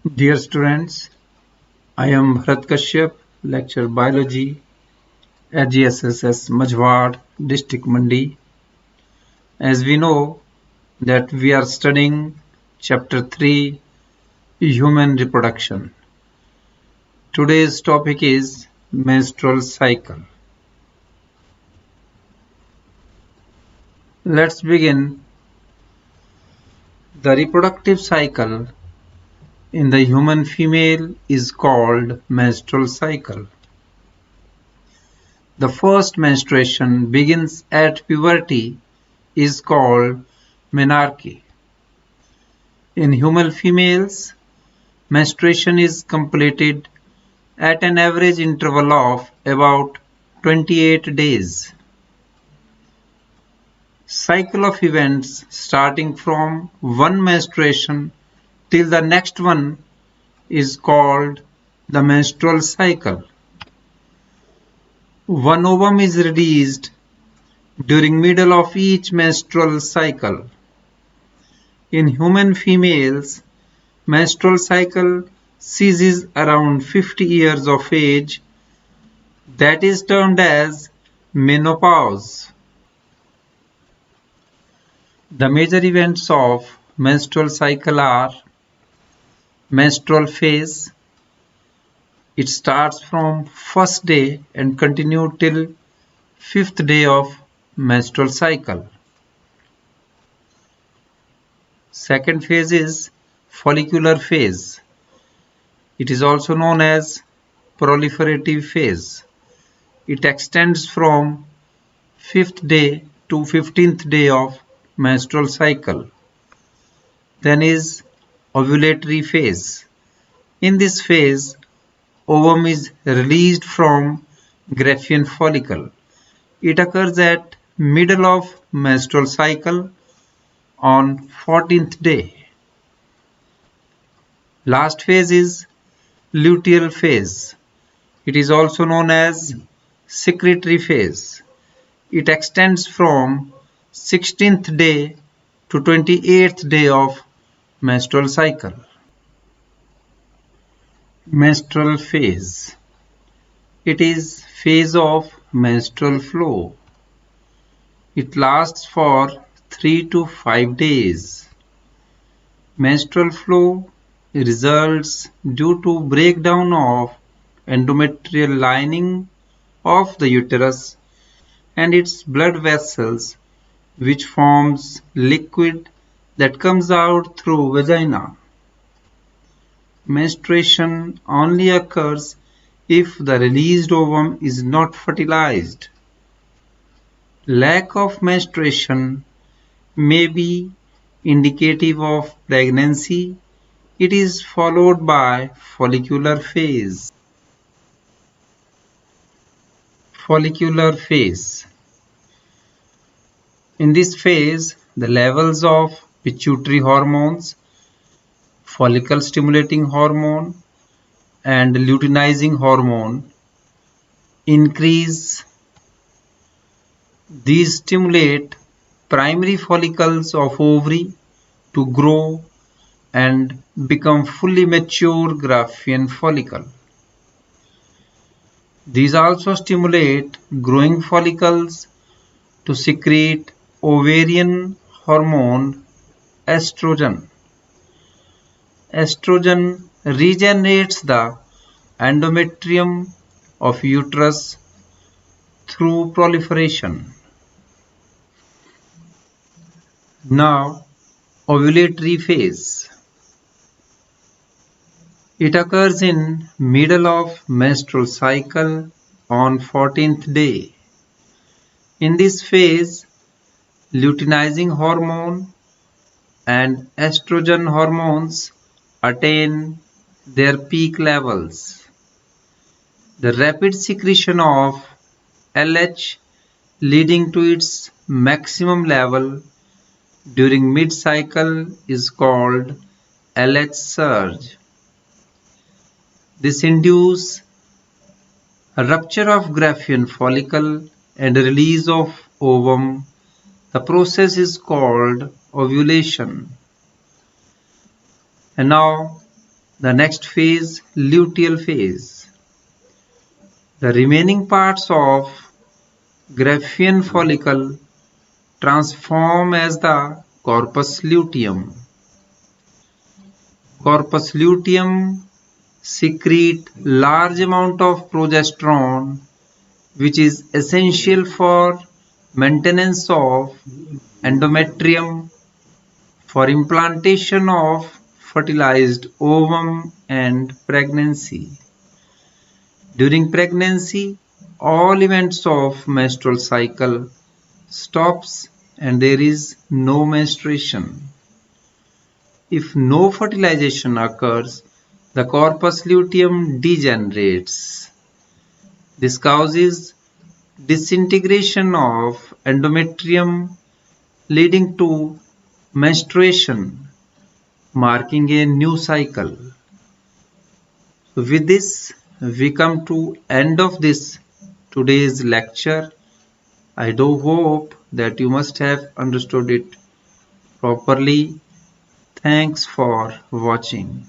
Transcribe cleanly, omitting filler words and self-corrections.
Dear students, I am Bharat Kashyap, lecturer biology at GSSS Majhwad, district Mandi. As we know that we are studying chapter 3, human reproduction. Today's topic is menstrual cycle. Let's begin. The reproductive cycle in the human female is called menstrual cycle. The first menstruation begins at puberty is called menarche. In human females, menstruation is completed at an average interval of about 28 days. Cycle of events starting from one menstruation till the next one is called the menstrual cycle. One ovum is released during middle of each menstrual cycle. In human females, menstrual cycle ceases around 50 years of age, that is termed as menopause. The major events of menstrual cycle are menstrual phase. It starts from first day and continue till fifth day of menstrual cycle. Second phase is follicular phase. It is also known as proliferative phase. It extends from 5th day to 15th day of menstrual cycle. Then is ovulatory phase. In this phase, ovum is released from Graafian follicle. It occurs at middle of menstrual cycle on 14th day. Last phase is luteal phase. It is also known as secretory phase. It extends from 16th day to 28th day of menstrual cycle. Menstrual phase. It is phase of menstrual flow. It lasts for 3 to 5 days. Menstrual flow results due to breakdown of endometrial lining of the uterus and its blood vessels, which forms liquid that comes out through vagina. Menstruation only occurs if the released ovum is not fertilized. Lack of menstruation may be indicative of pregnancy. It is followed by follicular phase. Follicular phase. In this phase, the levels of pituitary hormones, follicle stimulating hormone, and luteinizing hormone increase. These stimulate primary follicles of ovary to grow and become fully mature Graafian follicle. These also stimulate growing follicles to secrete ovarian hormone estrogen. Estrogen regenerates the endometrium of uterus through proliferation. Now, ovulatory phase. It occurs in middle of menstrual cycle on 14th day. In this phase, luteinizing hormone and estrogen hormones attain their peak levels. The rapid secretion of LH leading to its maximum level during mid-cycle is called LH surge. This induces a rupture of Graafian follicle and a release of ovum. The process is called ovulation. And now The next phase, luteal phase. The remaining parts of Graafian follicle transform as the corpus luteum. Corpus luteum secrete large amount of progesterone, which is essential for maintenance of endometrium, for implantation of fertilized ovum and pregnancy. During pregnancy, all events of menstrual cycle stops and there is no menstruation. If no fertilization occurs, the corpus luteum degenerates. This causes disintegration of endometrium leading to menstruation, marking a new cycle. So with this, we come to end of this today's lecture. I do hope that you must have understood it properly. Thanks for watching.